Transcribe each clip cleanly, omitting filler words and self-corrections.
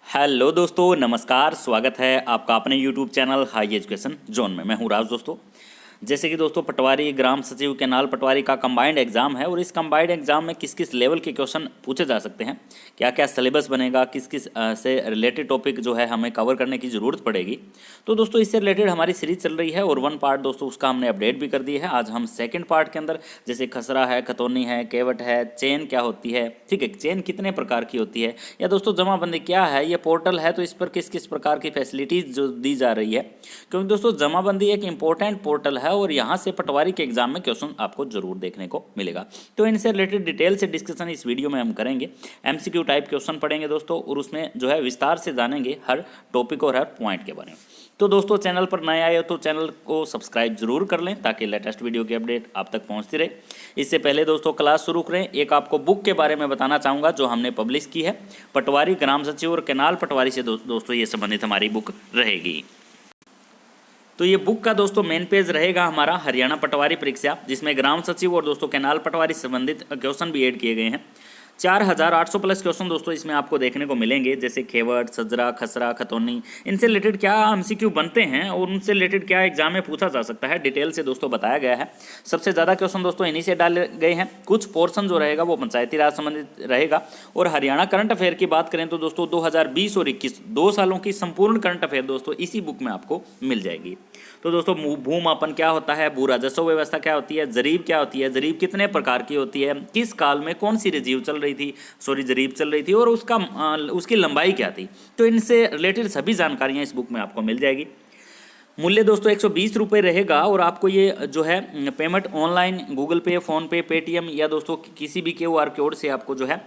Hello दोस्तों, नमस्कार। स्वागत है आपका अपने YouTube channel high education zone में। मैं हूं राज। दोस्तों, जैसे कि दोस्तों पटवारी, ग्राम सचिव, केनाल पटवारी का कंबाइंड एग्जाम है और इस कंबाइंड एग्जाम में किस किस लेवल के क्वेश्चन पूछे जा सकते हैं, क्या क्या सिलेबस बनेगा, किस किस से रिलेटेड टॉपिक जो है हमें कवर करने की ज़रूरत पड़ेगी। तो दोस्तों इससे रिलेटेड हमारी सीरीज चल रही है और वन पार्ट दोस्तों उसका हमने अपडेट भी कर दी है। आज हम सेकेंड पार्ट के अंदर जैसे खसरा है, खतौनी है, केवट है, चेन क्या होती है, ठीक है, चेन कितने प्रकार की होती है, या दोस्तों जमाबंदी क्या है, ये पोर्टल है तो इस पर किस किस प्रकार की फैसिलिटीज़ जो दी जा रही है। क्योंकि दोस्तों जमाबंदी एक इंपॉर्टेंट पोर्टल है और यहाँ से पटवारी के एग्जाम में क्वेश्चन आपको जरूर देखने को मिलेगा। तो इनसे रिलेटेड डिटेल से डिस्कशन इस वीडियो में हम करेंगे। एमसीक्यू टाइप क्वेश्चन पढ़ेंगे दोस्तों और उसमें जो है विस्तार से जानेंगे हर टॉपिक और हर पॉइंट के बारे में। तो दोस्तों चैनल पर नए आए हो तो चैनल को सब्सक्राइब जरूर कर लें ताकि लेटेस्ट वीडियो की अपडेट आप तक पहुंचती रहे। इससे पहले दोस्तों क्लास शुरू करें, एक आपको बुक के बारे में बताना चाहूँगा जो हमने पब्लिश की है। पटवारी, ग्राम सचिव और केनाल पटवारी से दोस्तों ये संबंधित हमारी बुक रहेगी। तो ये बुक का दोस्तों मेन पेज रहेगा हमारा हरियाणा पटवारी परीक्षा, जिसमें ग्राम सचिव और दोस्तों केनाल पटवारी संबंधित क्वेश्चन भी ऐड किए गए हैं। 4800 प्लस क्वेश्चन दोस्तों इसमें आपको देखने को मिलेंगे, जैसे खेवट, सजरा, खसरा, खतौनी, इनसे रिलेटेड क्या एमसीक्यू बनते हैं और उनसे रिलेटेड क्या एग्जाम में पूछा जा सकता है, डिटेल से दोस्तों बताया गया है। सबसे ज़्यादा क्वेश्चन दोस्तों इन्हीं से डाले गए हैं। कुछ पोर्शन जो रहेगा वो पंचायती राज संबंधित रहेगा। और हरियाणा करंट अफेयर की बात करें तो दोस्तों 2020 और 21 2 सालों की संपूर्ण करंट अफेयर दोस्तों इसी बुक में आपको मिल जाएगी। तो दोस्तों भूमापन क्या होता है, भू राजस्व व्यवस्था क्या होती है, जरीब क्या होती है, जरीब कितने प्रकार की होती है, किस काल में कौन सी जरीब चल रही थी और उसकी लंबाई क्या थी, तो इनसे रिलेटेड सभी जानकारियां इस बुक में आपको मिल जाएगी। मूल्य दोस्तों 120 रुपये रहेगा और आपको ये जो है पेमेंट ऑनलाइन गूगल पे, फ़ोनपे, पेटीएम या दोस्तों किसी भी QR कोड से आपको जो है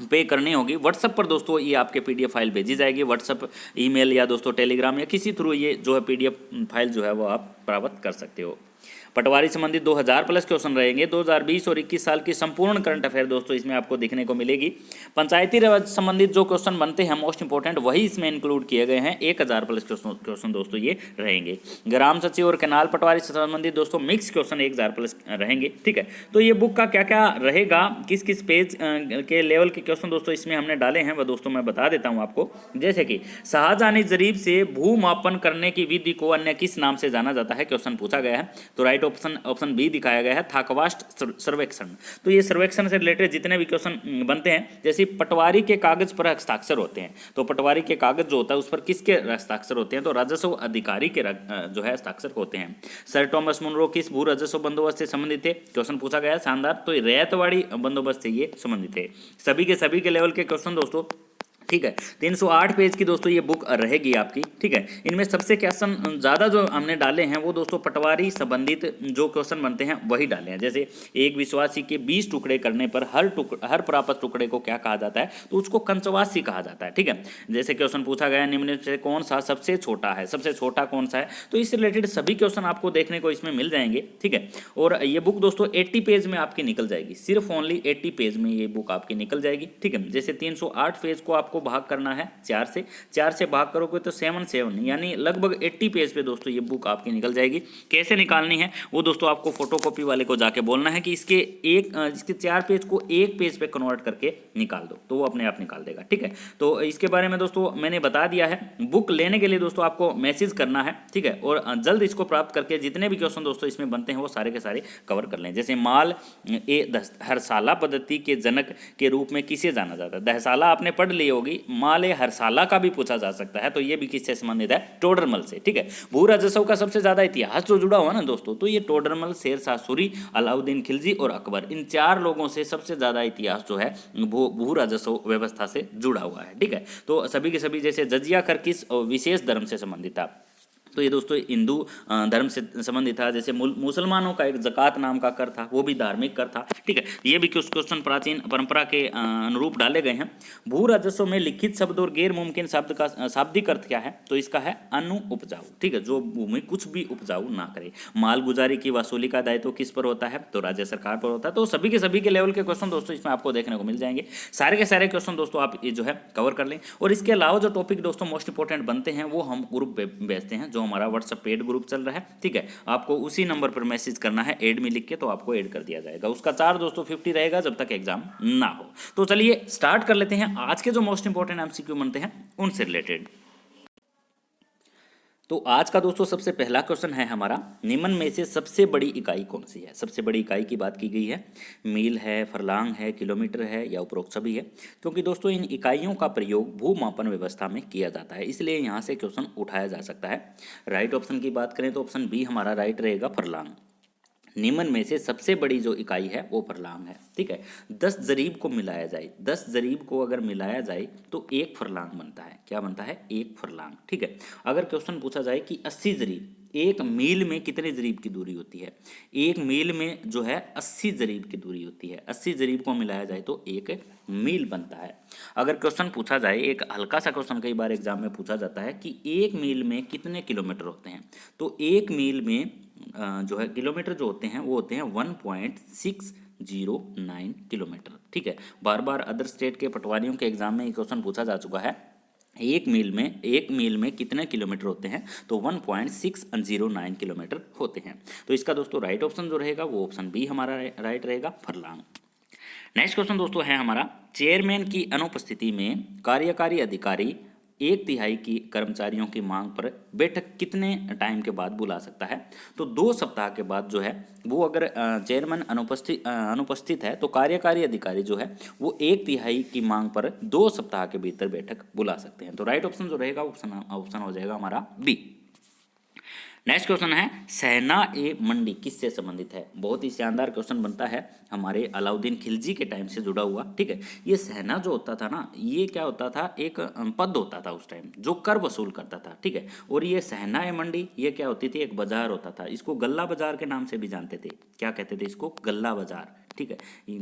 पे करनी होगी। व्हाट्सएप पर दोस्तों ये आपके PDF फाइल भेजी जाएगी। व्हाट्सएप, ईमेल या दोस्तों टेलीग्राम या किसी थ्रू ये जो है PDF फाइल जो है वो आप प्राप्त कर सकते हो। पटवारी संबंधित 2000 प्लस क्वेश्चन रहेंगे। 2020 और 21 साल की संपूर्ण करंट अफेयर दोस्तों इसमें आपको देखने को मिलेगी। पंचायती राज संबंधित जो क्वेश्चन बनते हैं मोस्ट इंपॉर्टेंट वही इसमें इंक्लूड किए गए हैं। 1000 प्लस क्वेश्चन दोस्तों ये रहेंगे। ग्राम सचिव और केनाल पटवारी से संबंधित दोस्तों मिक्स क्वेश्चन 1000 प्लस रहेंगे। ठीक है, तो ये बुक का क्या क्या रहेगा, किस किस पेज के लेवल के क्वेश्चन दोस्तों इसमें हमने डाले हैं वह दोस्तों मैं बता देता हूँ आपको। जैसे कि शाहजहानी जरीब से भूमापन करने की विधि को अन्य किस नाम से जाना जाता है, क्वेश्चन पूछा गया है। तो राइट ऑप्शन बी दिखाया गया है, थाकवास्ट सर्वेक्षण। तो ये सर्वेक्षण से रिलेटेड जितने भी क्वेश्चन बनते हैं, जैसे पटवारी के कागज पर हस्ताक्षर होते हैं, तो पटवारी के कागज जो होता है उस पर किसके हस्ताक्षर होते हैं, तो राजस्व अधिकारी के जो है हस्ताक्षर होते हैं। सर थॉमस मुनरो किस भू राजस्व बंदोबस्त से संबंधित थे, क्वेश्चन पूछा गया है, शानदार। तो रैयतवाड़ी बंदोबस्त से ये संबंधित है। सभी के लेवल के क्वेश्चन दोस्तों, ठीक है। 308 पेज की दोस्तों ये बुक रहेगी आपकी। ठीक है, इनमें सबसे क्वेश्चन ज़्यादा जो हमने डाले हैं वो दोस्तों पटवारी संबंधित जो क्वेश्चन बनते हैं वही डाले हैं। जैसे एक विश्वासी के 20 टुकड़े करने पर हर प्राप्त टुकड़े को क्या कहा जाता है, तो उसको कंचवासी कहा जाता है। ठीक है, जैसे क्वेश्चन पूछा गया निम्न से कौन सा सबसे छोटा है, सबसे छोटा कौन सा है, तो इससे रिलेटेड सभी क्वेश्चन आपको देखने को इसमें मिल जाएंगे। ठीक है, और ये बुक दोस्तों 80 पेज में आपकी निकल जाएगी, सिर्फ ओनली 80 पेज में ये बुक आपकी निकल जाएगी। ठीक है, जैसे 308 पेज को आपको भाग करना है 4 से भाग करोगे तो 7 यानी लगभग 80 पेज पे दोस्तों ये बुक आपकी निकल जाएगी। कैसे निकालनी है वो दोस्तों आपको फोटोकॉपी वाले को जाके बोलना है कि इसके 4 पेज को एक पेज पे कन्वर्ट करके निकाल दो, तो वो अपने आप निकाल देगा। ठीक है, तो इसके बारे में दोस्तों मैंने बता दिया है। बुक लेने के लिए दोस्तों आपको मैसेज करना है। ठीक है, और जल्द इसको प्राप्त करके जितने भी क्वेश्चन दोस्तों इसमें बनते हैं वो सारे के सारे कवर कर लें। जैसे माल हरसाला पद्धति के जनक के रूप में किसे जाना जाता है, दहसाला आपने पढ़ ली होगी, माल हरसाला का भी पूछा जा सकता है, तो ये भी किससे संबंधित है, टोडरमल से। ठीक है, भू राजस्व का सबसे ज्यादा इतिहास जो जुड़ा हुआ ना दोस्तों, तो ये टोडरमल, शेरशाह सूरी, अलाउद्दीन खिलजी और अकबर, इन 4 लोगों से सबसे ज्यादा इतिहास जो है भू राजस्व व्यवस्था से जुड़ा हुआ है। ठीक है, तो सभी के सभी जैसे जजिया कर किस विशेष धर्म से संबंधित था, तो ये दोस्तों हिंदू धर्म से संबंधित था। जैसे मुसलमानों का एक ज़कात नाम का कर था, वो भी धार्मिक कर था। ठीक है, ये भी कुछ क्वेश्चन प्राचीन परंपरा के अनुरूप डाले गए हैं। भू राजस्व में लिखित शब्द और गैर मुमकिन शब्द का शाब्दिक अर्थ क्या है, तो इसका है अनु उपजाऊ। ठीक है, जो भूमि कुछ भी उपजाऊ ना करे। माल गुजारी की वसूली का दायित्व किस पर होता है, तो राज्य सरकार पर होता है। तो सभी के लेवल के क्वेश्चन दोस्तों इसमें आपको देखने को मिल जाएंगे। सारे के सारे क्वेश्चन दोस्तों आप ये जो है कवर कर लें। और इसके अलावा जो टॉपिक दोस्तों मोस्ट इंपॉर्टेंट बनते हैं वो हम ग्रुप पे भेजते हैं, जो जो हमारा व्हाट्सएप पेड ग्रुप चल रहा है, ठीक है, आपको उसी नंबर पर मैसेज करना है ऐड में लिख के, तो आपको ऐड कर दिया जाएगा। उसका चार्ज दोस्तों 50 रहेगा जब तक एग्जाम ना हो। तो चलिए स्टार्ट कर लेते हैं आज के जो मोस्ट इंपॉर्टेंट एमसीक्यू बनते हैं उनसे रिलेटेड। तो आज का दोस्तों सबसे पहला क्वेश्चन है हमारा, निम्न में से सबसे बड़ी इकाई कौन सी है। सबसे बड़ी इकाई की बात की गई है, मील है, फरलांग है, किलोमीटर है या उपरोक्त सभी है, क्योंकि दोस्तों इन इकाइयों का प्रयोग भूमापन व्यवस्था में किया जाता है, इसलिए यहाँ से क्वेश्चन उठाया जा सकता है। राइट ऑप्शन की बात करें तो ऑप्शन बी हमारा राइट रहेगा, फरलांग। निम्न में से सबसे बड़ी जो इकाई है वो फरलांग है, ठीक है। 10 जरीब को मिलाया जाए, 10 जरीब को अगर मिलाया जाए तो 1 फरलांग बनता है। क्या बनता है? 1 फरलांग, ठीक है। अगर क्वेश्चन पूछा जाए कि 80 जरीब, 1 मील में कितने जरीब की दूरी होती है, 1 मील में जो है 80 जरीब की दूरी होती है, 80 जरीब को मिलाया जाए तो 1 मील बनता है। अगर क्वेश्चन पूछा जाए, एक हल्का सा क्वेश्चन कई बार एग्जाम में पूछा जाता है कि 1 मील में कितने किलोमीटर होते हैं, तो 1 मील में जो है किलोमीटर जो होते हैं वो होते हैं 1.609 किलोमीटर, ठीक है। बार बार अदर स्टेट के पटवारियों के एग्जाम में ये क्वेश्चन पूछा जा चुका है, 1 मील में कितने किलोमीटर होते हैं, तो 1.609 किलोमीटर होते हैं। तो इसका दोस्तों राइट ऑप्शन जो रहेगा वो ऑप्शन बी हमारा राइट रहेगा, फरलांग। नेक्स्ट क्वेश्चन दोस्तों है हमारा, चेयरमैन की अनुपस्थिति में कार्यकारी अधिकारी 1/3 की कर्मचारियों की मांग पर बैठक कितने टाइम के बाद बुला सकता है। तो 2 सप्ताह के बाद जो है वो, अगर चेयरमैन अनुपस्थित है तो कार्यकारी अधिकारी जो है वो 1/3 की मांग पर 2 सप्ताह के भीतर बैठक बुला सकते हैं। तो राइट ऑप्शन जो रहेगा ऑप्शन हो जाएगा हमारा बी। नेक्स्ट क्वेश्चन है, सहना ए मंडी किससे संबंधित है। बहुत ही शानदार क्वेश्चन बनता है, हमारे अलाउद्दीन खिलजी के टाइम से जुड़ा हुआ, ठीक है। ये सहना जो होता था ना, ये क्या होता था, एक पद होता था उस टाइम जो कर वसूल करता था, ठीक है। और ये सहना ए मंडी ये क्या होती थी, एक बाजार होता था, इसको गल्ला बाजार के नाम से भी जानते थे। क्या कहते थे इसको? गल्ला बाजार, ठीक है।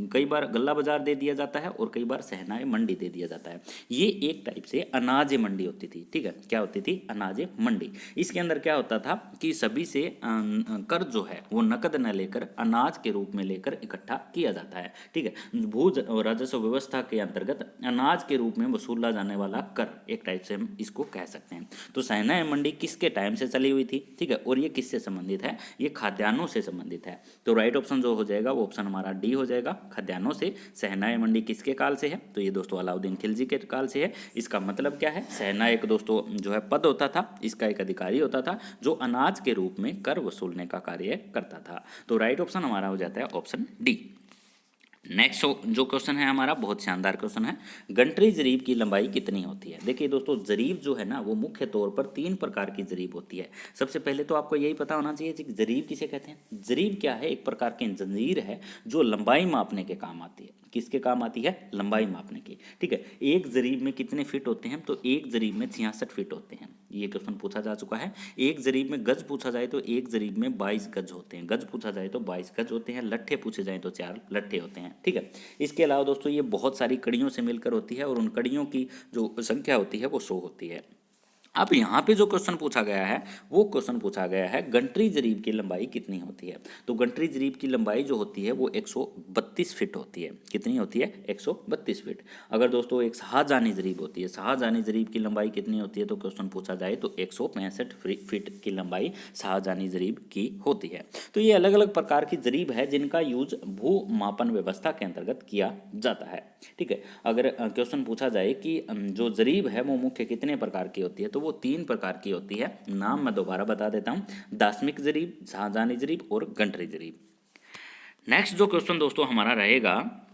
कई बार गल्ला बाजार दे दिया जाता है और कई बार सहनाए मंडी दे दिया जाता है। ये एक टाइप से अनाज मंडी होती थी, ठीक है। क्या होती थी? अनाज मंडी। इसके अंदर क्या होता था कि सभी से कर जो है वो नकद न लेकर अनाज के रूप में लेकर इकट्ठा किया जाता है, ठीक है। भू राजस्व व्यवस्था के अंतर्गत अनाज के रूप में वसूला जाने वाला कर, एक टाइप से हम इसको कह सकते हैं। तो सहनाए मंडी किसके टाइम से चली हुई थी, ठीक है, और ये किससे संबंधित है? ये खाद्यान्नों से संबंधित है। तो राइट ऑप्शन जो हो जाएगा वो ऑप्शन हमारा डी हो जाएगा, खाद्यान्नों से। सहनाए मंडी किसके काल से है? तो ये दोस्तों अलाउद्दीन खिलजी के काल से है। इसका मतलब क्या है? सहना एक दोस्तों जो है पद होता था, इसका एक अधिकारी होता था जो अनाज के रूप में कर वसूलने का कार्य करता था। तो राइट ऑप्शन हमारा हो जाता है ऑप्शन डी। नेक्स्ट जो क्वेश्चन है हमारा बहुत शानदार क्वेश्चन है, गंटरी जरीब की लंबाई कितनी होती है। देखिए दोस्तों, जरीब जो है ना वो मुख्य तौर पर 3 प्रकार की जरीब होती है। सबसे पहले तो आपको यही पता होना चाहिए कि जरीब किसे कहते हैं। जरीब क्या है? एक प्रकार की जंजीर है जो लंबाई मापने के काम आती है। किसके काम आती है? लंबाई मापने की, ठीक है। एक जरीब में कितने फिट होते हैं? तो एक जरीब में 66 फिट होते हैं। ये क्वेश्चन पूछा जा चुका है। एक जरीब में गज पूछा जाए तो एक जरीब में 22 गज होते हैं। गज पूछा जाए तो 22 गज होते हैं। लट्ठे पूछे जाए तो 4 लट्ठे होते हैं, ठीक है। इसके अलावा दोस्तों ये बहुत सारी कड़ियों से मिलकर होती है और उन कड़ियों की जो संख्या होती है वो 100 होती है। अब यहाँ पे जो क्वेश्चन पूछा गया है वो क्वेश्चन पूछा गया है गंटरी जरीब की लंबाई कितनी होती है। तो गंटरी जरीब की लंबाई जो होती है वो 132 फिट होती है। कितनी होती है? 132 फिट। अगर दोस्तों एक शाहजहानी जरीब होती है, शाहजहानी जरीब की लंबाई कितनी होती है तो क्वेश्चन पूछा जाए तो 165 फिट की लंबाई शाहजहानी जरीब की होती है। तो ये अलग अलग प्रकार की जरीब है जिनका यूज भू मापन व्यवस्था के अंतर्गत किया जाता है, ठीक है। अगर क्वेश्चन पूछा जाए कि जो जरीब है वो मुख्य कितने प्रकार की होती है तो वो 3 प्रकार की होती है। नाम मैं दोबारा बता देता हूँ, दास्मिक जरीब, शाहजहानी जरीब और गंटरी जरीब। नेक्स्ट जो क्वेश्चन दोस्तों हमारा रहेगा,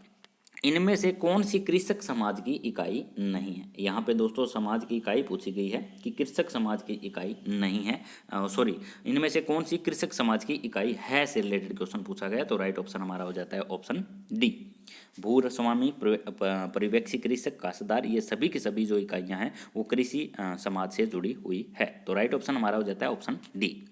इनमें से कौन सी कृषक समाज की इकाई नहीं है। यहाँ पे दोस्तों समाज की इकाई पूछी गई है कि कृषक समाज की इकाई नहीं है, सॉरी, इनमें से कौन सी कृषक समाज की इकाई है से रिलेटेड क्वेश्चन पूछा गया। तो राइट ऑप्शन हमारा हो जाता है ऑप्शन डी। भूस्वामी, परिवेक्षी कृषक, काश्तदार, ये सभी की सभी जो इकाइयाँ हैं वो कृषि समाज से जुड़ी हुई है। तो राइट ऑप्शन हमारा हो जाता है ऑप्शन डी।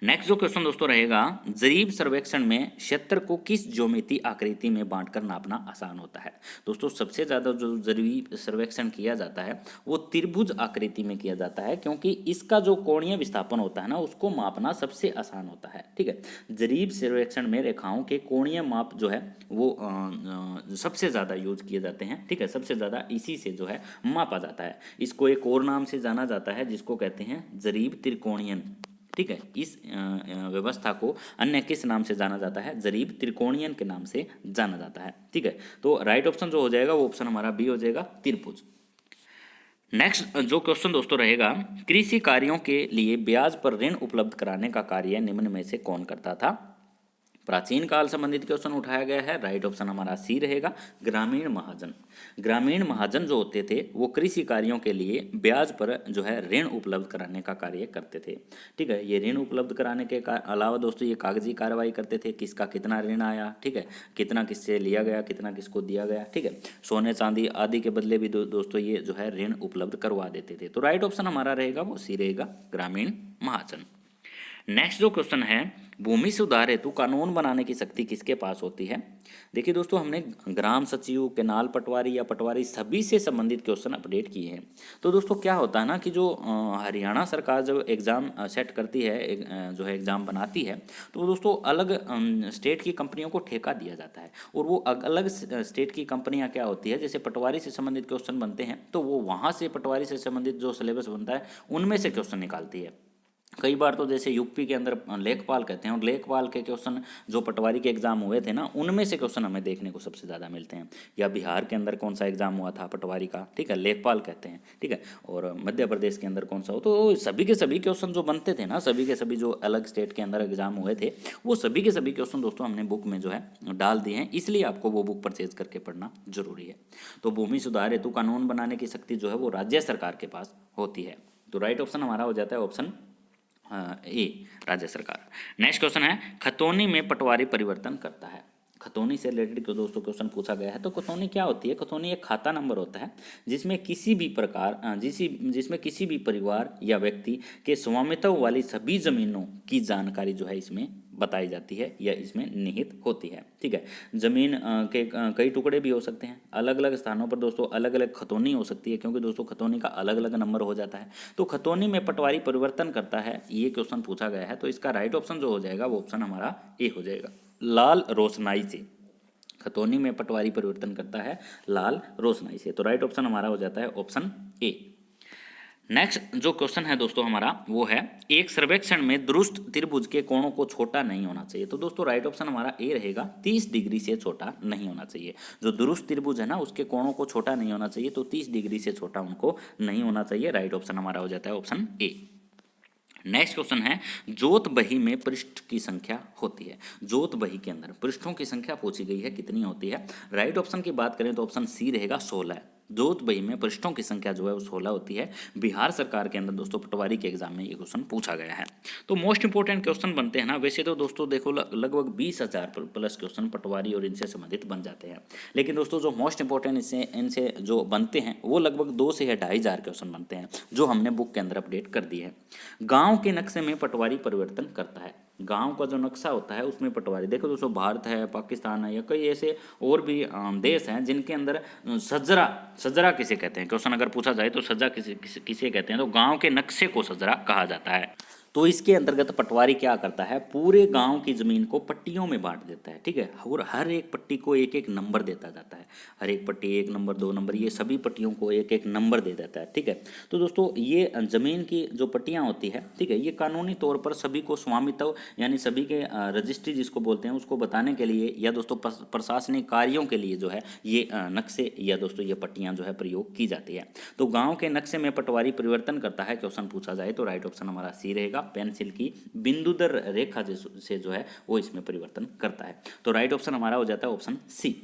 नेक्स्ट जो क्वेश्चन दोस्तों रहेगा, जरीब सर्वेक्षण में क्षेत्र को किस ज्योमेट्री आकृति में बांटकर नापना आसान होता है। दोस्तों सबसे ज़्यादा जो जरीब सर्वेक्षण किया जाता है वो त्रिभुज आकृति में किया जाता है, क्योंकि इसका जो कोणीय विस्थापन होता है ना उसको मापना सबसे आसान होता है। ठीक है, जरीब सर्वेक्षण में रेखाओं के कोणीय माप जो है वो सबसे ज़्यादा यूज किए जाते हैं। ठीक है, सबसे ज़्यादा इसी से जो है मापा जाता है। इसको एक और नाम से जाना जाता है जिसको कहते हैं जरीब त्रिकोणीयन। ठीक है, इस व्यवस्था को अन्य किस नाम से जाना जाता है, जरीब त्रिकोणीयन के नाम से जाना जाता है। ठीक है, तो राइट ऑप्शन जो हो जाएगा वो ऑप्शन हमारा बी हो जाएगा, त्रिभुज। नेक्स्ट जो क्वेश्चन दोस्तों रहेगा, कृषि कार्यों के लिए ब्याज पर ऋण उपलब्ध कराने का कार्य निम्न में से कौन करता था। प्राचीन काल संबंधित क्वेश्चन उठाया गया है। राइट ऑप्शन हमारा सी रहेगा, ग्रामीण महाजन। ग्रामीण महाजन जो होते थे वो कृषि कार्यों के लिए ब्याज पर जो है ऋण उपलब्ध कराने का कार्य करते थे। ठीक है, ये ऋण उपलब्ध कराने के अलावा दोस्तों ये कागजी कार्रवाई करते थे, किसका कितना ऋण आया, ठीक है, कितना किससे लिया गया, कितना किसको दिया गया। ठीक है, सोने चांदी आदि के बदले भी दोस्तों ये जो है ऋण उपलब्ध करवा देते थे। तो राइट ऑप्शन हमारा रहेगा वो सी रहेगा, ग्रामीण महाजन। नेक्स्ट जो क्वेश्चन है, भूमि सुधार हेतु कानून बनाने की शक्ति किसके पास होती है। देखिए दोस्तों हमने ग्राम सचिव, केनाल पटवारी या पटवारी सभी से संबंधित क्वेश्चन अपडेट किए हैं। तो दोस्तों क्या होता है ना कि जो हरियाणा सरकार जब एग्ज़ाम सेट करती है, जो है एग्ज़ाम बनाती है, तो दोस्तों अलग स्टेट की कंपनियों को ठेका दिया जाता है और वो अलग स्टेट की कंपनियां क्या होती है, जैसे पटवारी से संबंधित क्वेश्चन बनते हैं तो वो वहाँ से पटवारी से संबंधित जो सिलेबस बनता है उनमें से क्वेश्चन निकालती है। कई बार तो जैसे यूपी के अंदर लेखपाल कहते हैं और लेखपाल के क्वेश्चन जो पटवारी के एग्जाम हुए थे ना उनमें से क्वेश्चन हमें देखने को सबसे ज़्यादा मिलते हैं। या बिहार के अंदर कौन सा एग्जाम हुआ था पटवारी का, ठीक है, लेखपाल कहते हैं। ठीक है, और मध्य प्रदेश के अंदर कौन सा हो, तो सभी के सभी क्वेश्चन जो बनते थे ना, सभी के सभी जो अलग स्टेट के अंदर एग्जाम हुए थे वो सभी के सभी क्वेश्चन दोस्तों हमने बुक में जो है डाल दिए हैं, इसलिए आपको वो बुक परचेज करके पढ़ना जरूरी है। तो भूमि सुधार हेतु कानून बनाने की शक्ति जो है वो राज्य सरकार के पास होती है। तो राइट ऑप्शन हमारा हो जाता है ऑप्शन ए, राज्य सरकार। नेक्स्ट क्वेश्चन है, खतौनी में पटवारी परिवर्तन करता है। खतौनी से रिलेटेड जो दोस्तों क्वेश्चन पूछा गया है, तो खतौनी क्या होती है। खतौनी एक खाता नंबर होता है जिसमें किसी भी प्रकार जिसमें किसी भी परिवार या व्यक्ति के स्वामित्व वाली सभी जमीनों की जानकारी जो है इसमें बताई जाती है या इसमें निहित होती है। ठीक है, जमीन के कई टुकड़े भी हो सकते हैं, अलग अलग स्थानों पर दोस्तों अलग अलग खतौनी हो सकती है, क्योंकि दोस्तों खतौनी का अलग अलग नंबर हो जाता है। तो खतौनी में पटवारी परिवर्तन करता है, ये क्वेश्चन पूछा गया है, तो इसका राइट ऑप्शन जो हो जाएगा वो ऑप्शन हमारा ए हो जाएगा, लाल रोशनाई से। खतौनी में पटवारी परिवर्तन करता है लाल रोशनाई से। तो राइट ऑप्शन हमारा हो जाता है ऑप्शन ए। नेक्स्ट जो क्वेश्चन है दोस्तों हमारा वो है, एक सर्वेक्षण में दुरुस्त त्रिभुज के कोणों को छोटा नहीं होना चाहिए। तो दोस्तों राइट ऑप्शन हमारा ए रहेगा, 30 डिग्री से छोटा नहीं होना चाहिए। जो दुरुस्त त्रिभुज है ना उसके कोणों को छोटा नहीं होना चाहिए, तो 30 डिग्री से छोटा उनको नहीं होना चाहिए। राइट ऑप्शन हमारा हो जाता है ऑप्शन ए। नेक्स्ट क्वेश्चन है, जोत बही में पृष्ठ की संख्या होती है। जोत बही के अंदर पृष्ठों की संख्या पूछी गई है, कितनी होती है। राइट ऑप्शन की बात करें तो ऑप्शन सी रहेगा 16। जोत बही में पृष्ठों की संख्या जो है वो 16 होती है। बिहार सरकार के अंदर दोस्तों पटवारी के एग्जाम में ये क्वेश्चन पूछा गया है। तो मोस्ट इंपोर्टेंट क्वेश्चन बनते हैं ना, वैसे तो दोस्तों देखो लगभग 20,000 प्लस क्वेश्चन पटवारी और इनसे संबंधित बन जाते हैं, लेकिन दोस्तों जो मोस्ट इंपोर्टेंट इनसे जो बनते हैं वो लगभग 2 से 2,500 क्वेश्चन बनते हैं, जो हमने बुक के अंदर अपडेट कर दिए हैं। गाँव के नक्शे में पटवारी परिवर्तन करता है। गांव का जो नक्शा होता है उसमें पटवारी, देखो दोस्तों भारत है, पाकिस्तान है, या कई ऐसे और भी देश हैं जिनके अंदर सजरा किसे कहते हैं, क्वेश्चन अगर पूछा जाए तो सजा किसे कहते हैं, तो गांव के नक्शे को सजरा कहा जाता है। तो इसके अंतर्गत पटवारी क्या करता है, पूरे गांव की ज़मीन को पट्टियों में बांट देता है। ठीक है, और हर एक पट्टी को एक एक नंबर देता जाता है। हर एक पट्टी 1 नंबर 2 नंबर, ये सभी पट्टियों को एक एक नंबर दे देता है। ठीक है, तो दोस्तों ये ज़मीन की जो पट्टियाँ होती है, ठीक है, ये कानूनी तौर पर सभी को स्वामित्व यानी सभी के रजिस्ट्री जिसको बोलते हैं उसको बताने के लिए या दोस्तों प्रशासनिक कार्यों के लिए जो है ये नक्शे या दोस्तों ये पट्टियाँ जो है प्रयोग की जाती है। तो गाँव के नक्शे में पटवारी परिवर्तन करता है, क्वेश्चन पूछा जाए तो राइट ऑप्शन हमारा सी रहेगा, पेंसिल की बिंदुदर रेखा से जो है वो इसमें परिवर्तन करता है। तो राइट ऑप्शन हमारा हो जाता है ऑप्शन सी।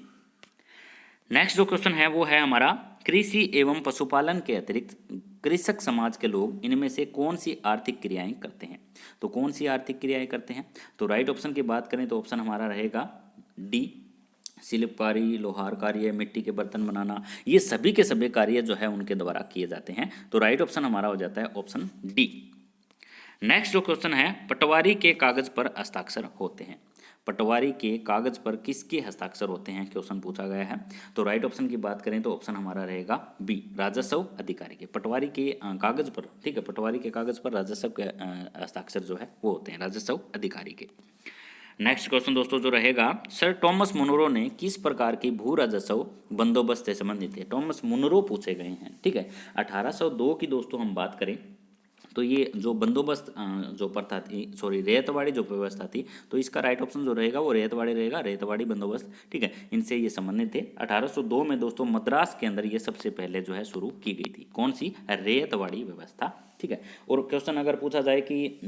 नेक्स्ट जो क्वेश्चन है वो है हमारा, कृषि एवं पशुपालन के अतिरिक्त कृषक समाज के लोग इनमें से कौन सी आर्थिक क्रियाएं करते हैं। तो कौन सी आर्थिक क्रियाएं करते हैं, तो राइट ऑप्शन की बात करें तो ऑप्शन हमारा रहेगा डी, शिल्पकारी, लोहार कार्य, मिट्टी के बर्तन बनाना, ये सभी के सभी कार्य जो है उनके द्वारा किए जाते हैं। तो राइट ऑप्शन हमारा हो जाता है ऑप्शन डी। नेक्स्ट जो क्वेश्चन है, पटवारी के कागज पर हस्ताक्षर होते हैं। पटवारी के कागज पर किसके हस्ताक्षर होते हैं, क्वेश्चन पूछा गया है। तो राइट ऑप्शन की बात करें तो ऑप्शन हमारा रहेगा बी, राजस्व अधिकारी के। पटवारी के कागज पर, ठीक है, पटवारी के कागज पर राजस्व के हस्ताक्षर जो है वो होते हैं राजस्व अधिकारी के। नेक्स्ट क्वेश्चन दोस्तों जो रहेगा, सर टॉमस मुनरो ने किस प्रकार की भू राजस्व बंदोबस्त से संबंधित है। टॉमस मुनरो पूछे गए हैं, ठीक है। 1802 की दोस्तों हम बात करें तो ये जो बंदोबस्त जो प्रथा थी, सॉरी रेतवाड़ी जो व्यवस्था थी, तो इसका राइट ऑप्शन जो रहेगा वो रेतवाड़ी रहेगा, रेतवाड़ी बंदोबस्त, ठीक है। इनसे ये संबंधित थे। 1802 में दोस्तों मद्रास के अंदर ये सबसे पहले जो है शुरू की गई थी। कौन सी? रेतवाड़ी व्यवस्था, ठीक है। और क्वेश्चन अगर पूछा जाए कि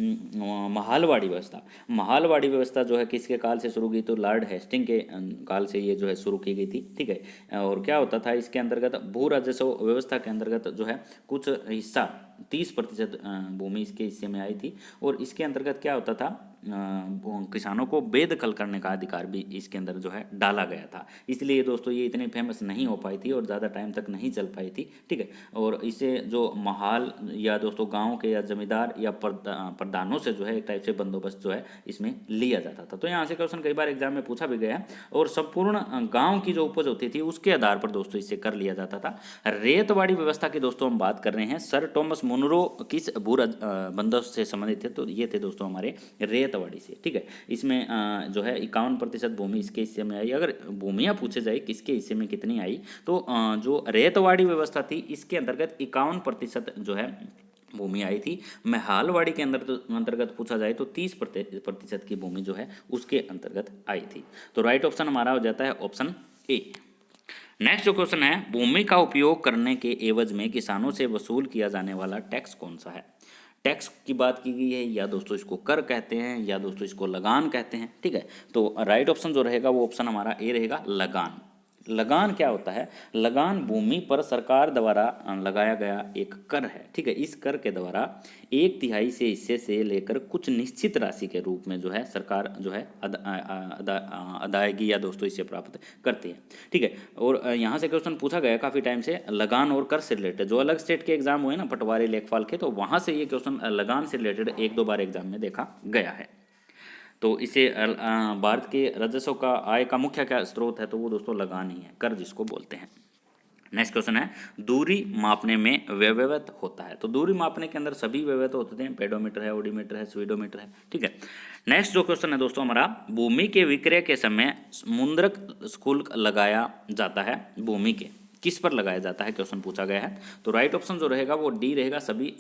महालवाड़ी व्यवस्था, महालवाड़ी व्यवस्था जो है किसके काल से शुरू की, तो लॉर्ड हेस्टिंग के काल से ये जो है शुरू की गई थी, ठीक है। और क्या होता था इसके अंतर्गत, भू राजस्व व्यवस्था के अंतर्गत जो है कुछ हिस्सा 30% भूमि इसके हिस्से में आई थी। और इसके अंतर्गत क्या होता था, किसानों को बेदखल करने का अधिकार भी इसके अंदर जो है डाला गया था। इसलिए दोस्तों ये इतनी फेमस नहीं हो पाई थी और ज़्यादा टाइम तक नहीं चल पाई थी, ठीक है। और इसे जो महाल या दोस्तों गांव के या जमींदार या प्रधानों से जो है एक टाइप से बंदोबस्त जो है इसमें लिया जाता था। तो यहाँ से क्वेश्चन कई बार एग्जाम में पूछा भी गया है। और संपूर्ण गाँव की जो उपज होती थी उसके आधार पर दोस्तों इसे कर लिया जाता था। रेतवाड़ी व्यवस्था की दोस्तों हम बात कर रहे हैं। सर टॉमस मुनरो किस भू बंदोबस्त से संबंधित थे, तो ये थे दोस्तों हमारे रेतवाड़ी से, ठीक है। इसमें जो है 51% भूमि इसके हिस्से में आई। अगर भूमियाँ पूछे जाए किसके हिस्से में कितनी आई, तो जो रेतवाड़ी व्यवस्था थी इसके अंतर्गत 51% जो है भूमि आई थी। महालवाड़ी के अंतर्गत पूछा जाए तो 30% की भूमि जो है उसके अंतर्गत आई थी। तो राइट ऑप्शन हमारा हो जाता है ऑप्शन ए। नेक्स्ट जो क्वेश्चन है, भूमि का उपयोग करने के एवज में किसानों से वसूल किया जाने वाला टैक्स कौन सा है। टैक्स की बात की गई है, या दोस्तों इसको कर कहते हैं, या दोस्तों इसको लगान कहते हैं, ठीक है। तो राइट ऑप्शन जो रहेगा वो ऑप्शन हमारा ए रहेगा, लगान। लगान क्या होता है? लगान भूमि पर सरकार द्वारा लगाया गया एक कर है, ठीक है। इस कर के द्वारा 1/3 से हिस्से से लेकर कुछ निश्चित राशि के रूप में जो है सरकार जो है अदायगी या दोस्तों इसे प्राप्त करती है, ठीक है। और यहाँ से क्वेश्चन पूछा गया काफ़ी टाइम से लगान और कर से रिलेटेड। जो अलग स्टेट के एग्जाम हुए ना, पटवारी लेखपाल के, तो वहाँ से ये क्वेश्चन लगान से रिलेटेड 1-2 बार एग्जाम में देखा गया है। तो इसे भारत के राजस्व का आय का मुख्य क्या स्रोत है, तो वो दोस्तों लगान ही है, कर जिसको बोलते हैं। नेक्स्ट क्वेश्चन है, दूरी मापने में व्यवहृत होता है। तो दूरी मापने के अंदर सभी व्यवहृत होते हैं, पेडोमीटर है, ओडोमीटर है, स्पीडोमीटर है, ठीक है। नेक्स्ट जो क्वेश्चन है दोस्तों हमारा, भूमि के विक्रय के समय मुद्रक शुल्क लगाया जाता है, भूमि के किस पर लगाया जाता है, क्वेश्चन पूछा गया है। तो राइट ऑप्शन जो रहेगा वो डी रहेगा, सभी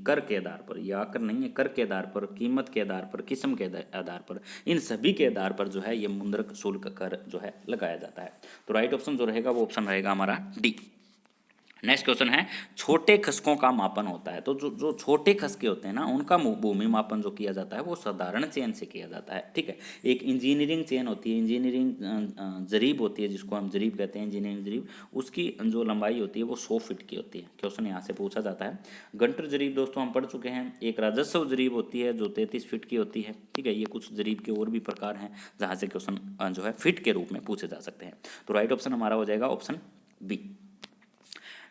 कर के आधार पर, या कर नहीं है, कर के आधार पर, कीमत के आधार पर, किस्म के आधार पर, इन सभी के आधार पर जो है ये मुद्रक शुल्क कर जो है लगाया जाता है। तो राइट ऑप्शन जो रहेगा वो ऑप्शन रहेगा हमारा डी। नेक्स्ट क्वेश्चन है, छोटे खसकों का मापन होता है। तो जो छोटे खसके होते हैं ना, उनका भूमि मापन जो किया जाता है वो साधारण चेन से किया जाता है, ठीक है। एक इंजीनियरिंग चेन होती है, इंजीनियरिंग जरीब होती है जिसको हम जरीब कहते हैं, इंजीनियरिंग जरीब, उसकी जो लंबाई होती है वो 100 फीट की होती है। क्वेश्चन यहाँ से पूछा जाता है। गंटर जरीब दोस्तों हम पढ़ चुके हैं। एक राजस्व जरीब होती है जो 33 फीट की होती है, ठीक है। ये कुछ जरीब के और भी प्रकार हैं जहाँ से क्वेश्चन जो है फिट के रूप में पूछे जा सकते हैं। तो राइट ऑप्शन हमारा हो जाएगा ऑप्शन बी।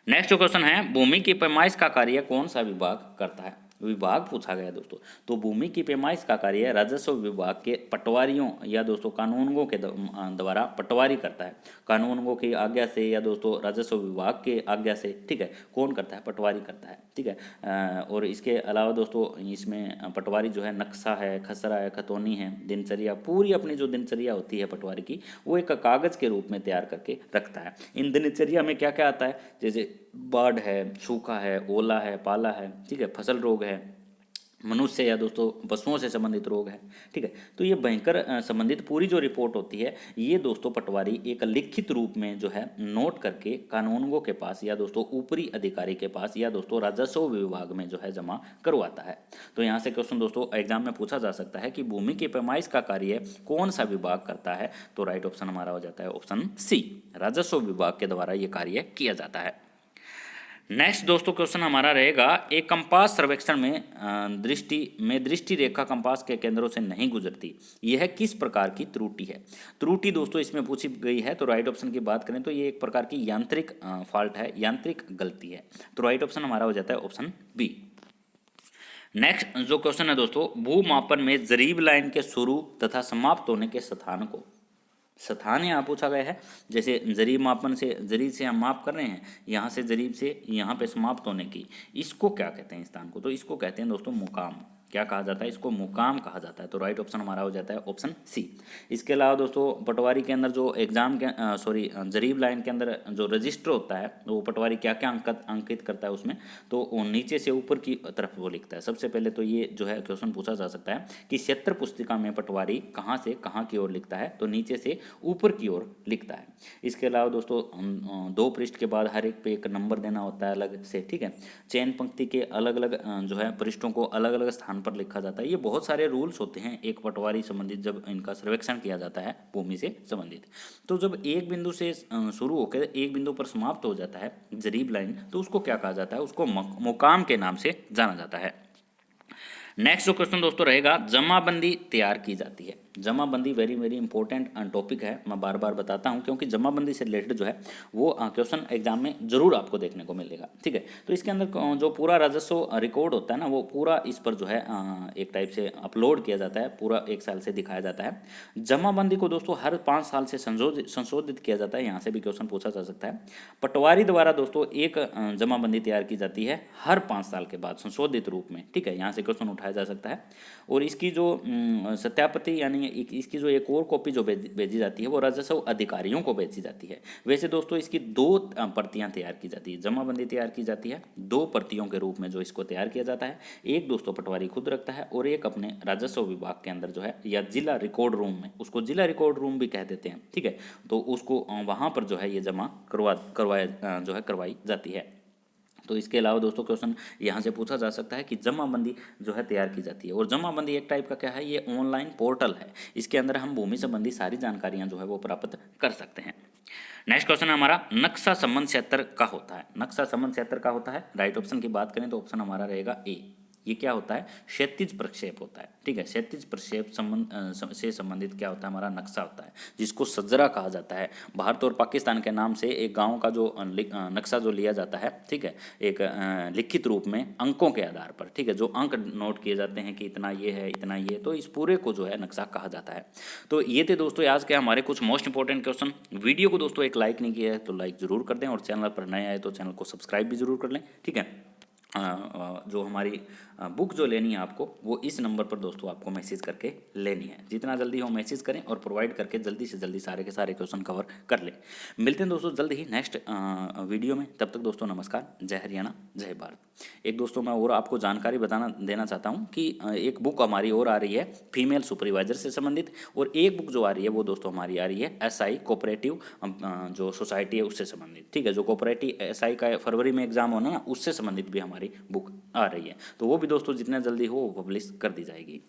नेक्स्ट जो क्वेश्चन है, भूमि की पैमाइश का कार्य कौन सा विभाग करता है। विभाग पूछा गया दोस्तों। तो भूमि की पैमाइश का कार्य राजस्व विभाग के पटवारियों या दोस्तों कानूनगों के द्वारा पटवारी करता है। कानूनगों की आज्ञा से या दोस्तों राजस्व विभाग के आज्ञा से, ठीक है, कौन करता है? पटवारी करता है, ठीक है। और इसके अलावा दोस्तों इसमें पटवारी जो है नक्शा है, खसरा है, खतौनी है, दिनचर्या, पूरी अपनी जो दिनचर्या होती है पटवारी की, वो एक कागज़ के रूप में तैयार करके रखता है। इन दिनचर्या में क्या क्या आता है? जैसे बाढ़ है, सूखा है, ओला है, पाला है, ठीक है, फसल रोग है, मनुष्य या दोस्तों पशुओं से संबंधित रोग है, ठीक है। तो ये भयंकर संबंधित पूरी जो रिपोर्ट होती है ये दोस्तों पटवारी एक लिखित रूप में जो है नोट करके कानूनगों के पास या दोस्तों ऊपरी अधिकारी के पास या दोस्तों राजस्व विभाग में जो है जमा करवाता है। तो यहाँ से क्वेश्चन दोस्तों एग्जाम में पूछा जा सकता है कि भूमि की पैमाइश का कार्य कौन सा विभाग करता है। तो राइट ऑप्शन हमारा हो जाता है ऑप्शन सी, राजस्व विभाग के द्वारा ये कार्य किया जाता है। नेक्स्ट दोस्तों क्वेश्चन हमारा रहेगा, एक कंपास सर्वेक्षण में दृष्टि रेखा कंपास के केंद्रों से नहीं गुजरती, यह किस प्रकार की त्रुटि है। त्रुटि दोस्तों इसमें पूछी गई है। तो राइट ऑप्शन की बात करें तो ये एक प्रकार की यांत्रिक फॉल्ट है, यांत्रिक गलती है। तो राइट ऑप्शन हमारा हो जाता है ऑप्शन बी। नेक्स्ट जो क्वेश्चन है दोस्तों, भूमापन में जरीब लाइन के शुरू तथा समाप्त होने के स्थान को, स्थान यहाँ पूछा गया है। जैसे जरीब मापन से, जरीब से हम माप कर रहे हैं, यहाँ से जरीब से यहाँ पे समाप्त होने की, इसको क्या कहते हैं स्थान को? तो इसको कहते हैं दोस्तों मुकाम। क्या कहा जाता है? इसको मुकाम कहा जाता है। तो राइट ऑप्शन हमारा हो जाता है ऑप्शन सी। इसके अलावा दोस्तों पटवारी के अंदर जो एग्जाम के जरीब लाइन के अंदर जो रजिस्टर होता है, वो पटवारी क्या क्या अंकित करता है उसमें, तो वो नीचे से ऊपर की तरफ वो लिखता है। सबसे पहले तो ये जो है क्वेश्चन पूछा जा सकता है कि क्षेत्र पुस्तिका में पटवारी कहाँ से कहाँ की ओर लिखता है, तो नीचे से ऊपर की ओर लिखता है। इसके अलावा दोस्तों 2 पृष्ठ के बाद हर एक पे एक नंबर देना होता है अलग से, ठीक है। चयन पंक्ति के अलग अलग जो है पृष्ठों को अलग अलग स्थान पर लिखा जाता है। ये बहुत सारे रूल्स होते हैं एक पटवारी संबंधित जब इनका सर्वेक्षण किया जाता है भूमि से संबंधित। तो जब एक बिंदु से शुरू होकर एक बिंदु पर समाप्त हो जाता है जरीब लाइन, तो उसको क्या कहा जाता है? उसको मुकाम के नाम से जाना जाता है। नेक्स्ट जो क्वेश्चन दोस्तों रहेगा, जमाबंदी तैयार की जाती है। जमाबंदी वेरी वेरी इंपॉर्टेंट टॉपिक है, मैं बार बार बताता हूं क्योंकि जमाबंदी से रिलेटेड जो है वो क्वेश्चन एग्जाम में जरूर आपको देखने को मिलेगा, ठीक है। तो इसके अंदर जो पूरा राजस्व रिकॉर्ड होता है ना, वो पूरा इस पर जो है एक टाइप से अपलोड किया जाता है, पूरा 1 साल से दिखाया जाता है। जमाबंदी को दोस्तों हर 5 साल से संशोधित किया जाता है। यहाँ से भी क्वेश्चन पूछा जा सकता है। पटवारी द्वारा दोस्तों एक जमाबंदी तैयार की जाती है हर 5 साल के बाद संशोधित रूप में, ठीक है। यहाँ से क्वेश्चन उठाया जा सकता है। और इसकी जो सत्यापति यानी इसकी जो एक और कॉपी जो भेजी जाती है वो राजस्व अधिकारियों को भेजी जाती है। वैसे दोस्तों इसकी 2 प्रतियां तैयार की जाती है, जमाबंदी तैयार की जाती है 2 प्रतियों के रूप में जो इसको तैयार किया जाता है। एक दोस्तों पटवारी खुद रखता है और एक अपने राजस्व विभाग के अंदर जो है या जिला रिकॉर्ड रूम में, उसको जिला रिकॉर्ड रूम भी कह देते हैं, ठीक है। तो उसको वहाँ पर जो है ये जमा करवाई जाती है। तो इसके अलावा दोस्तों क्वेश्चन यहाँ से पूछा जा सकता है कि जमाबंदी जो है तैयार की जाती है। और जमाबंदी एक टाइप का क्या है, ये ऑनलाइन पोर्टल है। इसके अंदर हम भूमि संबंधी सारी जानकारियाँ जो है वो प्राप्त कर सकते हैं। नेक्स्ट क्वेश्चन है हमारा, नक्शा संबंध क्षेत्र का होता है। नक्शा संबंध क्षेत्र का होता है, राइट ऑप्शन की बात करें तो ऑप्शन हमारा रहेगा ए। ये क्या होता है? क्षैतिज प्रक्षेप होता है, ठीक है। क्षैतिज प्रक्षेप से संबंधित क्या होता है? हमारा नक्शा होता है, जिसको सजरा कहा जाता है। भारत और पाकिस्तान के नाम से एक गांव का जो नक्शा जो लिया जाता है, ठीक है, एक लिखित रूप में अंकों के आधार पर, ठीक है, जो अंक नोट किए जाते हैं कि इतना ये है, इतना ये, तो इस पूरे को जो है नक्शा कहा जाता है। तो ये थे दोस्तों आज के हमारे कुछ मोस्ट इंपॉर्टेंट क्वेश्चन। वीडियो को दोस्तों एक लाइक नहीं किया है तो लाइक जरूर कर दें, और चैनल पर नए आए तो चैनल को सब्सक्राइब भी जरूर कर लें, ठीक है। जो हमारी बुक जो लेनी है आपको, वो इस नंबर पर दोस्तों आपको मैसेज करके लेनी है। जितना जल्दी हो मैसेज करें और प्रोवाइड करके जल्दी से जल्दी सारे के सारे क्वेश्चन कवर कर लें। मिलते हैं दोस्तों जल्द ही नेक्स्ट वीडियो में। तब तक दोस्तों नमस्कार, जय हरियाणा, जय भारत। एक दोस्तों मैं और आपको जानकारी देना चाहता हूँ कि एक बुक हमारी और आ रही है फीमेल सुपरवाइजर से संबंधित, और एक बुक जो आ रही है वो दोस्तों हमारी आ रही है SI कोऑपरेटिव जो सोसाइटी है उससे संबंधित, ठीक है। जो कोऑपरेटिव SI का फरवरी में एग्जाम होना ना, उससे संबंधित भी हमारी बुक आ रही है। तो वो भी दोस्तों जितना जल्दी हो वो पब्लिश कर दी जाएगी।